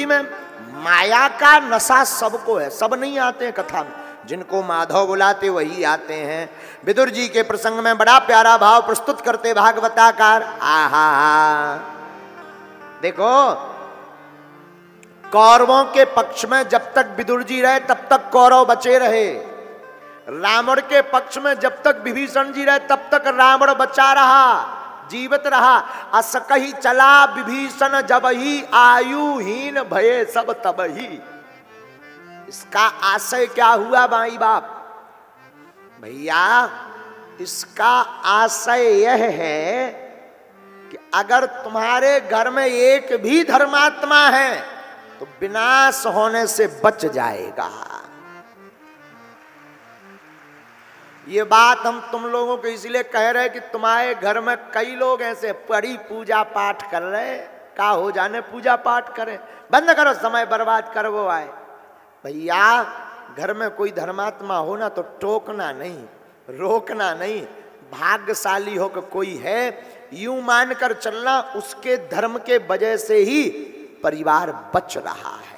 जी में माया का नशा सबको है, सब नहीं आते हैं कथा में, जिनको माधव बुलाते वही आते हैं। विदुर जी के प्रसंग में बड़ा प्यारा भाव प्रस्तुत करते भागवताकार। आहा, देखो कौरवों के पक्ष में जब तक विदुर जी रहे तब तक कौरव बचे रहे, रावण के पक्ष में जब तक विभीषण जी रहे तब तक रावण बचा रहा, जीवित रहा। असकही चला विभीषण जब ही, आयुहीन भये सब तब ही। इसका आशय क्या हुआ भाई बाप? भैया इसका आशय यह है कि अगर तुम्हारे घर में एक भी धर्मात्मा है तो विनाश होने से बच जाएगा। ये बात हम तुम लोगों को इसलिए कह रहे हैं कि तुम्हारे घर में कई लोग ऐसे पढ़ी पूजा पाठ कर रहे, का हो जाने पूजा पाठ करें, बंद करो, समय बर्बाद कर वो आए। भैया घर में कोई धर्मात्मा हो ना तो टोकना नहीं, रोकना नहीं, भाग्यशाली हो कि कोई है यूं मानकर चलना, उसके धर्म के वजह से ही परिवार बच रहा है।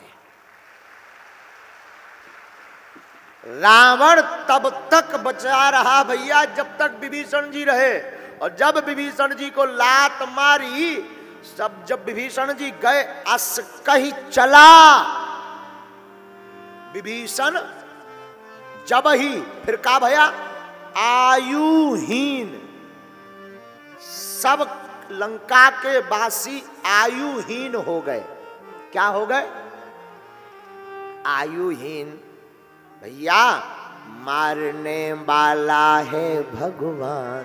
रावण तब तक बचा रहा भैया जब तक विभीषण जी रहे, और जब विभीषण जी को लात मारी, जब विभीषण जी गए, असकही चला विभीषण जब ही, फिर का भैया आयुहीन, सब लंका के वासी आयुहीन हो गए। क्या हो गए? आयुहीन। भैया मारने वाला है भगवान,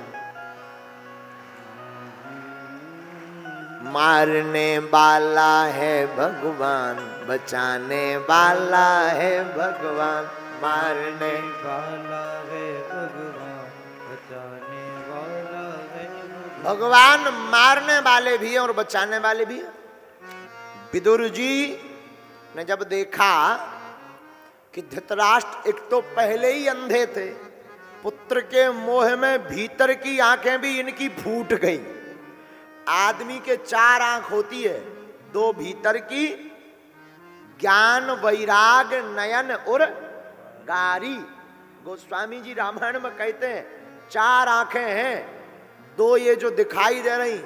मारने वाला है भगवान, बचाने वाला है भगवान, मारने वाला है भगवान, बचाने वाला है भगवान। मारने वाले भी हैं और बचाने वाले भी हैं। विदुर जी ने जब देखा कि धृतराष्ट्र एक तो पहले ही अंधे थे, पुत्र के मोह में भीतर की आंखें भी इनकी फूट गई। आदमी के 4 आंख होती है, 2 भीतर की, ज्ञान वैराग नयन और गारी। गोस्वामी जी रामायण में कहते हैं 4 आंखें हैं, 2 ये जो दिखाई दे रही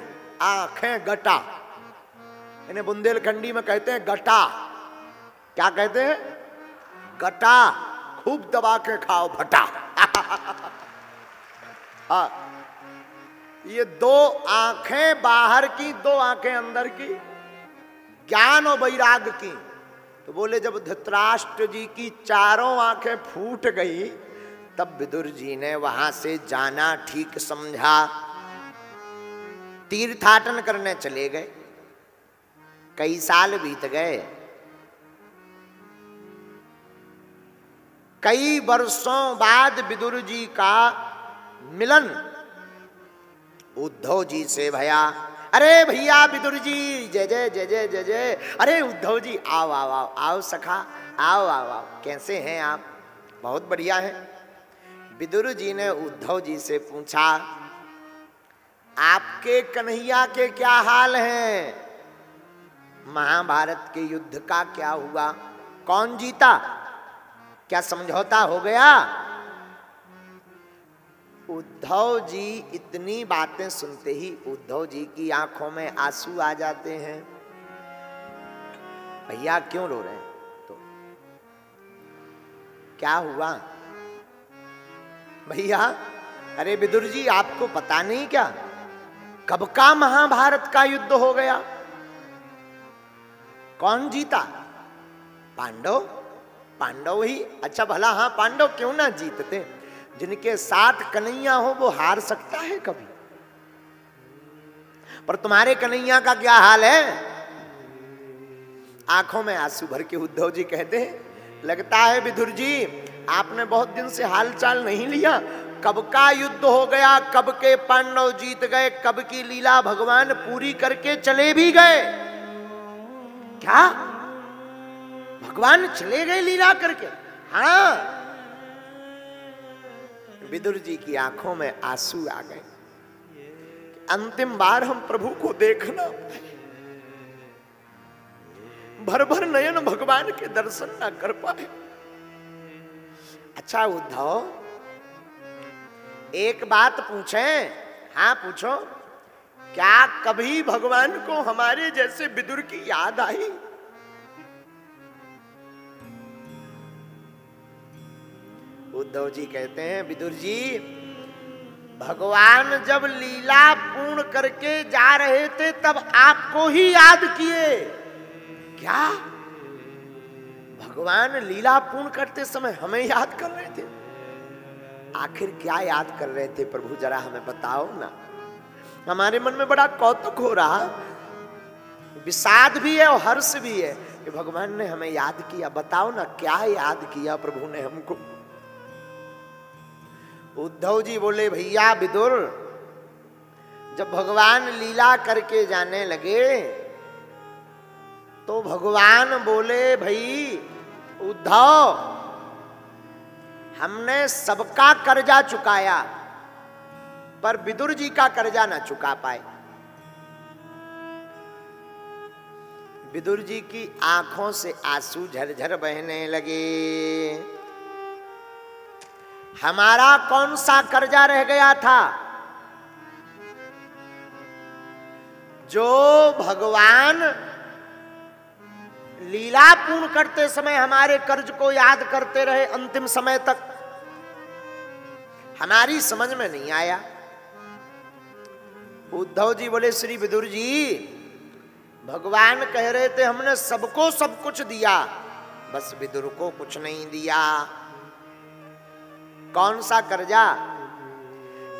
आंखें गटा, इन्हें बुंदेलखंडी में कहते हैं गटा। क्या कहते हैं? गटा। खूब दबा के खाओ भटा। हाँ, ये 2 आंखें बाहर की, 2 आंखें अंदर की, ज्ञान और वैराग की। तो बोले जब धृतराष्ट्र जी की 4 आंखें फूट गई तब विदुर जी ने वहां से जाना ठीक समझा, तीर्थाटन करने चले गए। कई साल बीत गए, कई वर्षों बाद विदुर जी का मिलन उद्धव जी से भया। अरे भैया विदुर जी, जय जय जय जय जय जय। अरे उद्धव जी आओ आओ आओ आओ सखा, आओ आओ आओ, कैसे हैं आप? बहुत बढ़िया हैं। विदुर जी ने उद्धव जी से पूछा, आपके कन्हैया के क्या हाल हैं? महाभारत के युद्ध का क्या हुआ? कौन जीता? क्या समझौता हो गया? उद्धव जी इतनी बातें सुनते ही उद्धव जी की आंखों में आंसू आ जाते हैं। भैया क्यों रो रहे हैं? तो क्या हुआ भैया? अरे विदुर जी आपको पता नहीं क्या, कब का महाभारत का युद्ध हो गया? कौन जीता? पांडव। पांडव ही? अच्छा भला, हाँ पांडव क्यों ना जीतते, जिनके साथ कन्हैया हो वो हार सकता है कभी? पर तुम्हारे कन्हैया का क्या हाल है? आंखों में आंसू भर के उद्धव जी कहते हैं, लगता है विदुर जी आपने बहुत दिन से हालचाल नहीं लिया। कब का युद्ध हो गया, कब के पांडव जीत गए, कब की लीला भगवान पूरी करके चले भी गए। क्या भगवान चले गए लीला करके? हाँ। विदुर जी की आंखों में आंसू आ गए। अंतिम बार हम प्रभु को देखना, भर भर नयन भगवान के दर्शन ना कर पाए। अच्छा उद्धव, एक बात पूछें? हाँ पूछो। क्या कभी भगवान को हमारे जैसे विदुर की याद आई? उद्धव जी कहते हैं, विदुर जी, भगवान जब लीला पूर्ण करके जा रहे थे तब आपको ही याद किए। क्या भगवान लीला पूर्ण करते समय हमें याद कर रहे थे? आखिर क्या याद कर रहे थे प्रभु, जरा हमें बताओ ना। हमारे मन में बड़ा कौतुक हो रहा, विषाद भी है और हर्ष भी है कि भगवान ने हमें याद किया। बताओ ना क्या याद किया प्रभु ने हमको। उद्धव जी बोले, भैया विदुर, जब भगवान लीला करके जाने लगे तो भगवान बोले, भाई उद्धव, हमने सबका कर्जा चुकाया पर विदुर जी का कर्जा ना चुका पाए। विदुर जी की आंखों से आंसू झरझर बहने लगे। हमारा कौन सा कर्जा रह गया था? जो भगवान लीला पूर्ण करते समय हमारे कर्ज को याद करते रहे अंतिम समय तक, हमारी समझ में नहीं आया। उद्धव जी बोले, श्री विदुर जी, भगवान कह रहे थे हमने सबको सब कुछ दिया, बस विदुर को कुछ नहीं दिया। कौन सा कर्जा?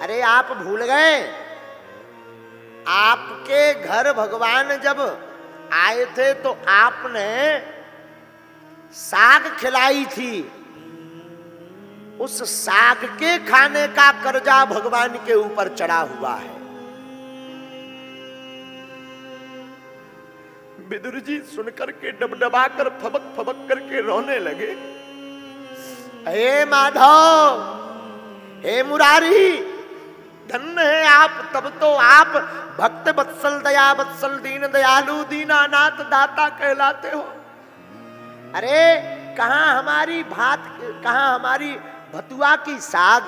अरे आप भूल गए, आपके घर भगवान जब आए थे तो आपने साग खिलाई थी, उस साग के खाने का कर्जा भगवान के ऊपर चढ़ा हुआ है। विदुर जी सुनकर के डबडबा कर फबक फबक करके रोने लगे। हे माधव, हे मुरारी, धन्य है आप, तब तो आप भक्त वत्सल, दया वत्सल, दीन दयालु, दीनानाथ दाता कहलाते हो। अरे कहां हमारी भात, कहां हमारी भतुआ की साग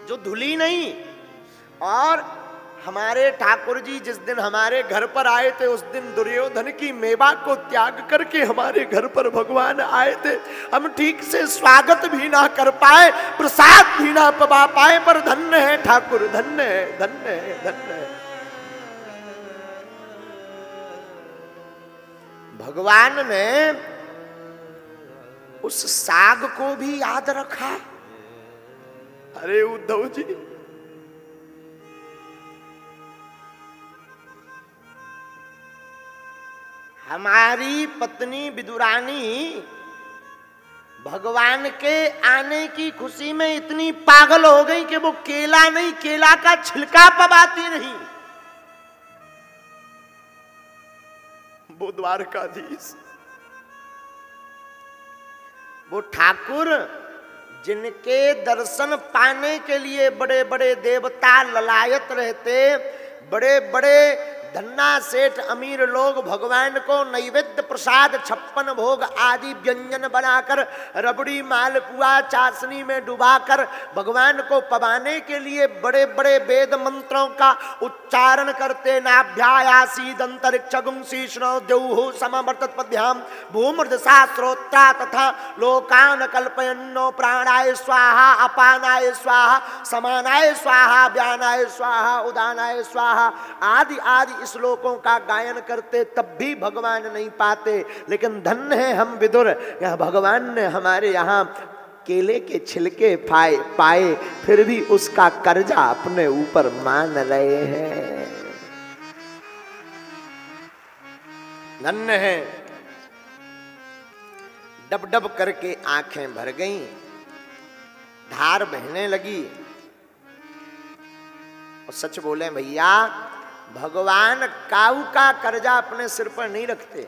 जो धुली नहीं? और हमारे ठाकुर जी जिस दिन हमारे घर पर आए थे उस दिन दुर्योधन की मेवा को त्याग करके हमारे घर पर भगवान आए थे। हम ठीक से स्वागत भी ना कर पाए, प्रसाद भी ना पा पाए, पर धन्य है ठाकुर, धन्य है, धन्य है, धन्य है। भगवान ने उस साग को भी याद रखा। अरे उद्धव जी, हमारी पत्नी विदुरानी भगवान के आने की खुशी में इतनी पागल हो गई कि वो केला नहीं, केला का छिलका पबाती नहीं। वो द्वारकाधीश, वो ठाकुर जिनके दर्शन पाने के लिए बड़े बड़े देवता ललायत रहते, बड़े बड़े धन्ना सेठ अमीर लोग भगवान को नैवेद्य प्रसाद 56 भोग आदि व्यंजन बनाकर रबड़ी मालपुआ चाशनी में डुबाकर भगवान को पवाने के लिए बड़े बड़े वेद मंत्रों का उच्चारण करते। नाभ्यायासीद अंतरिक्ष गुंशीष्णो द्यौः समवर्तत्पद्भ्याम भूमृदसा श्रोत्रा तथा लोकान कल्पयन्नो प्राणाय स्वाहा अपानाय स्वाहा समानाय स्वाहा व्यानाय स्वाहा उदानाय स्वाहा आदि आदि श्लोकों का गायन करते, तब भी भगवान नहीं पाते। लेकिन धन्य है हम विदुर, यह भगवान ने हमारे यहाँ केले के छिलके पाए फिर भी उसका कर्जा अपने ऊपर मान रहे हैं। धन्य है। डब डब करके आंखें भर गईं, धार बहने लगी। और सच बोले भैया, भगवान काऊ का कर्जा अपने सिर पर नहीं रखते।